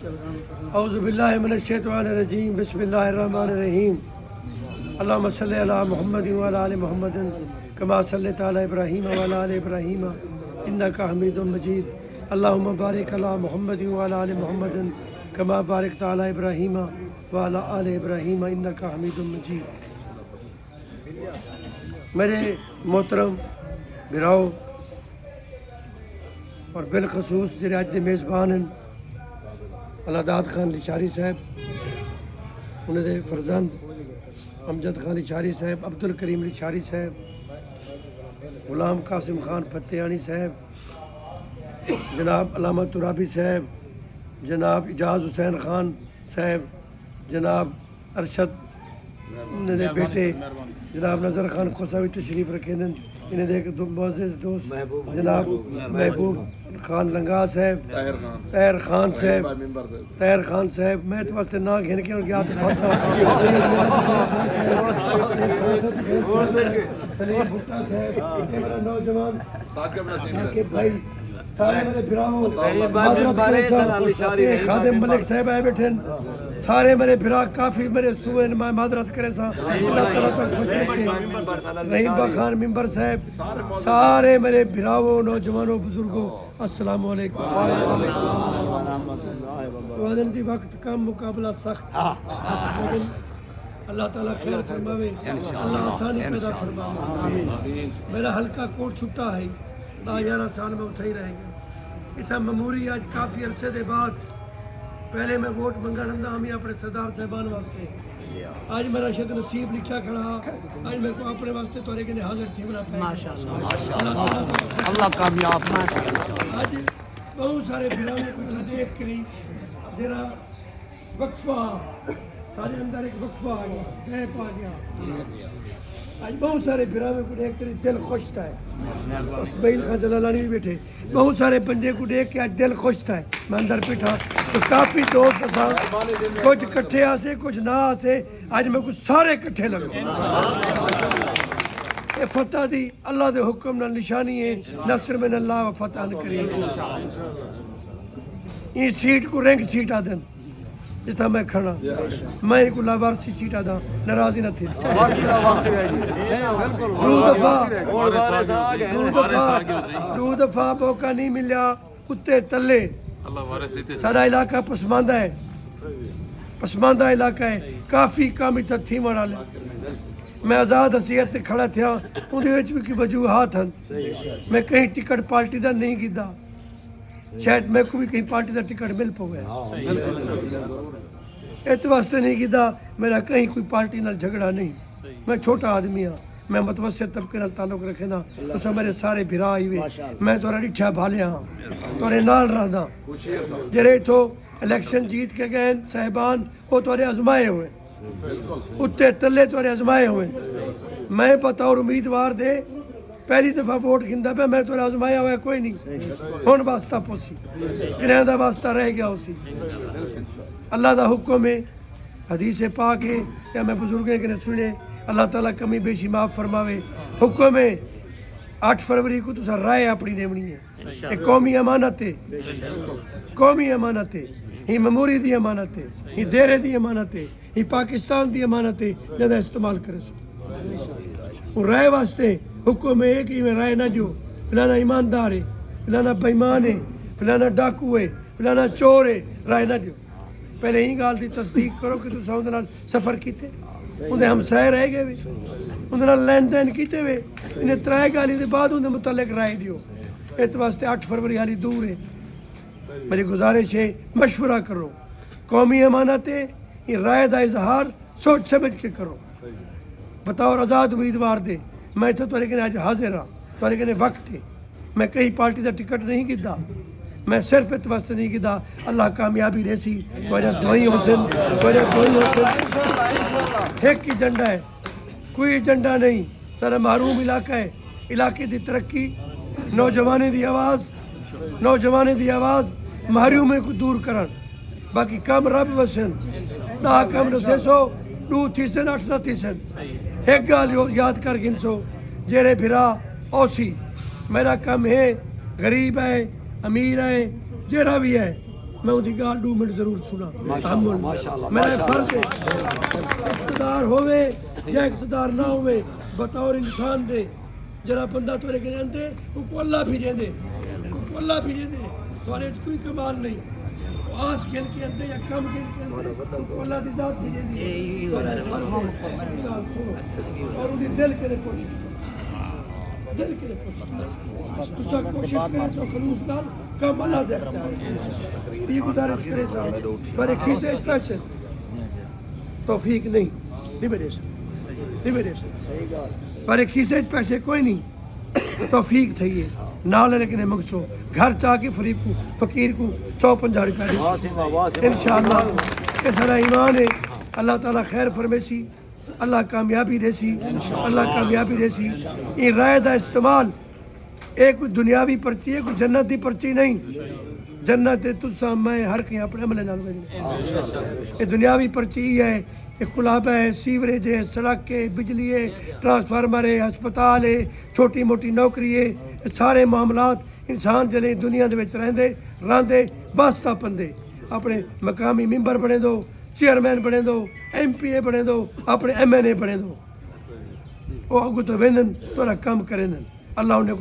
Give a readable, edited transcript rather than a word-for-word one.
اعوذ باللہ من الشیطان الرجیم بسم اللہ الرحمن الرحیم اللہم صلی علی محمد وعلی آل محمد کما صلیت علی ابراہیم وعلی آل ابراہیم انک حمید مجید اللہم بارک علی محمد وعلی آل محمد کما بارکت علی ابراہیم وعلی آل ابراہیم انک حمید مجید۔ میرے محترم براؤ اور بالخصوص جڑے اج دے میزبان ہیں اللہ داد خان لچاری صاحب، انہیں دے فرزند امجد خان لچاری صاحب، عبد الکریم لچاری صاحب، غلام قاسم خان فتحانی صاحب، جناب علامہ ترابی صاحب، جناب اجاز حسین خان صاحب، جناب ارشد انہیں دے بیٹے جناب نظر خان خوساوی تشریف رکھے دن، انہیں دے معزز دوست جناب محبوب خان لنگا صاحب، طاہر خان صاحب، میں تو واسطے نہ گھن کے ان کے ہاتھ سلیم بھٹا صاحب، یہ میرا نوجوان ثاقب بھائی، سارے میرے براؤں خادم ملک صاحب آئے بیٹھے، سارے میرے برا کافی میرے سوئے میں معذرت کرے سا اللہ تعالیٰ تک خوش رکھے، رحیم با خان ممبر صاحب، سارے میرے براؤں نوجوانوں بزرگوں السلام علیکم۔ وعدن سی وقت کم مقابلہ سخت، لیکن اللہ تعالیٰ خیر فرماوے، اللہ آسانی پیدا فرماوے۔ میرا حلقہ کوٹ چھٹا ہے، 11 سال میں اتھا ہی رہے گا۔ اتھا مموری آج کافی عرصے دے بعد پہلے میں ووٹ منگا رہا ہمیں اپنے صدار صاحبان واسطے، آج میرا شد نصیب لکھا کھڑا، آج میں کو اپنے واسطے تو لیکن حاضر تھی بنا پہ اللہ کامیاب۔ آج بہت سارے بھرانے کو دیکھ کری جرا وقفہ سارے اندر ایک وقفہ آ گیا، غیب آ گیا، آج بہت سارے بھرانے کو دیکھ کری دل خوش تھا ہے، اسماعیل خان جلالانی بھی بیٹھے، بہت سارے بندے کو دیکھ کے آج دل خوش تھا ہے، میں اندر بیٹھا تو کافی دوست تھا، کچھ کٹھے آسے کچھ نہ آسے، آج میں کچھ سارے کٹھے لگے۔ اے فتح دی اللہ دے حکم نہ نشانی ہے، نصر من اللہ و فتح کریم۔ یہ سیٹ کو رنگ سیٹ آدن جتا میں کھڑا، میں ایک لاوارسی سیٹ آدھا ناراضی نہ تھی، دو دفعہ موقع نہیں ملیا، کتے تلے سارا علاقہ پسماندہ علاقہ ہے، کافی کام اتھا تھی مڑا لے، میں آزاد حیثیت تے کھڑا تھیا، اندھے وچ بھی کی وجوہات ہیں، میں کہیں ٹکٹ پارٹی دا نہیں گیدہ، شاید میں کو بھی کہیں پارٹی دا ٹکٹ مل پو گیا، ایت واسطے نہیں گیدہ، میرا کہیں کوئی پارٹی نال جھگڑا نہیں، میں چھوٹا آدمی ہاں، میں متوسط طبقے نال تعلق رکھے نا، تو میرے سارے بھرا آئی ہوئے، میں تو ریٹھا بھالے ہاں، تو نال رہا جرے تو الیکشن جیت کے گئے صاحبان، وہ تو ازمائے ہوئے، اتے تلے تو ازمائے ہوئے، میں بطور امیدوار دے پہلی دفعہ ووٹ گھندہ پہ میں تو ازمایا ہوا ہے کوئی نہیں، ہون واسطہ پوسی کنہیں دا واسطہ رہ گیا اسی، اللہ دا حکم ہے، حدیث پاک ہے، یا میں بزرگیں کے سنے، اللہ تعالیٰ کمی بیشی معاف فرماوے، حکم ہے 8 فروری کو تو سا رائے اپنی دیونی ہے، ایک قومی امانت ہے، قومی امانت ہے، ہی مموری دی امانت ہے، ہی دیرے دی امانت ہے، ہی پاکستان دی امانت ہے، جدہ استعمال کرے سو رائے واسطے حکم ہے کہ میں رائے نہ جو فلانا ایماندار ہے، فلانا بیمان ہے، فلانا ڈاکو ہے، فلانا چور ہے، رائے نہ جو پہلے ہی گال دی تصدیق کرو کہ تو ساؤندنا سفر کیتے انہیں ہم سائے رہ گئے ہوئے انہیں لین دین کیتے ہوئے انہیں ترائے گالی دے بعد انہیں متعلق رائے دیو، ایت واسطے 8 فروری حالی دور ہے، میری گزارش ہے مشورہ کرو، قومی امانت ہے، یہ رائے دا اظہار سوچ سمجھ کے کرو، بطور آزاد امیدوار دے، میں تو لیکن آج حاضر ہاں، تو لیکن وقت ہے، میں کہیں پارٹی دا ٹکٹ نہیں گیدہ، میں صرف ات واسطے نہیں گیدہ، اللہ کامیابی دے سی، تو آجا دعائیں حسن، ایک کی جنڈا ہے، کوئی جنڈا نہیں، سارا محروم علاقہ ہے، علاقے دی ترقی، نوجوانے دی آواز محرومے کو دور کرن، باقی کام رب وسن، دا کام رسے سو، 2 تھیسن 8 نہ تھیسن، ایک گال یاد کر گنسو، جیرے بھرا اوسی، میرا کم ہے، غریب ہے، امیر ہے، جیرا بھی ہے، میں ان کی گال 2 منٹ ضرور سنا تحمل میرا فرض ہے اقتدار ہوئے یا اقتدار نہ ہوئے بطور انسان دے جرا بندہ تو لیکن اندے کو اللہ بھیجیں دے کو اللہ بھیجیں دے تھوڑے کوئی کمال نہیں آس گن کے اندے یا کم گن کے اندے کو اللہ دی ذات بھیجیں دی اور انہیں دل کے لئے کوشش دل کے لئے کوشش تسا کوشش کریں تو خلوص نال کم اللہ دیکھتا ہے یہ گزارش کرے صاحب برے کھیسے پیسے توفیق نہیں میرے سے برے کھیسے پیسے کوئی نہیں توفیق تھی ہے نال لیکن مگسو گھر چاہ کے فریق کو فقیر کو 150 روپے دے انشاءاللہ یہ سارا ایمان ہے اللہ تعالیٰ خیر فرمیسی اللہ کامیابی دے سی اللہ کامیابی دے سی یہ رائے دا استعمال ایک کوئی دنیاوی پرچی ہے کوئی جنت دی پرچی نہیں جنت تسا میں ہر کہیں اپنے عملے نال ویندے یہ دنیاوی پرچی ہے یہ خلابہ ہے سیوریج ہے سڑک ہے بجلی ہے ٹرانسفارمر ہے ہسپتال ہے چھوٹی موٹی نوکری ہے سارے معاملات انسان جلے دنیا دے وچ راندے واسطہ پندے اپنے مقامی ممبر بنے دو چیئرمین بنے دو ایم پی اے بنے دو اپنے ایم این اے بنے دو وہ اگو تو وینن تو کام کریں اللہ انہیں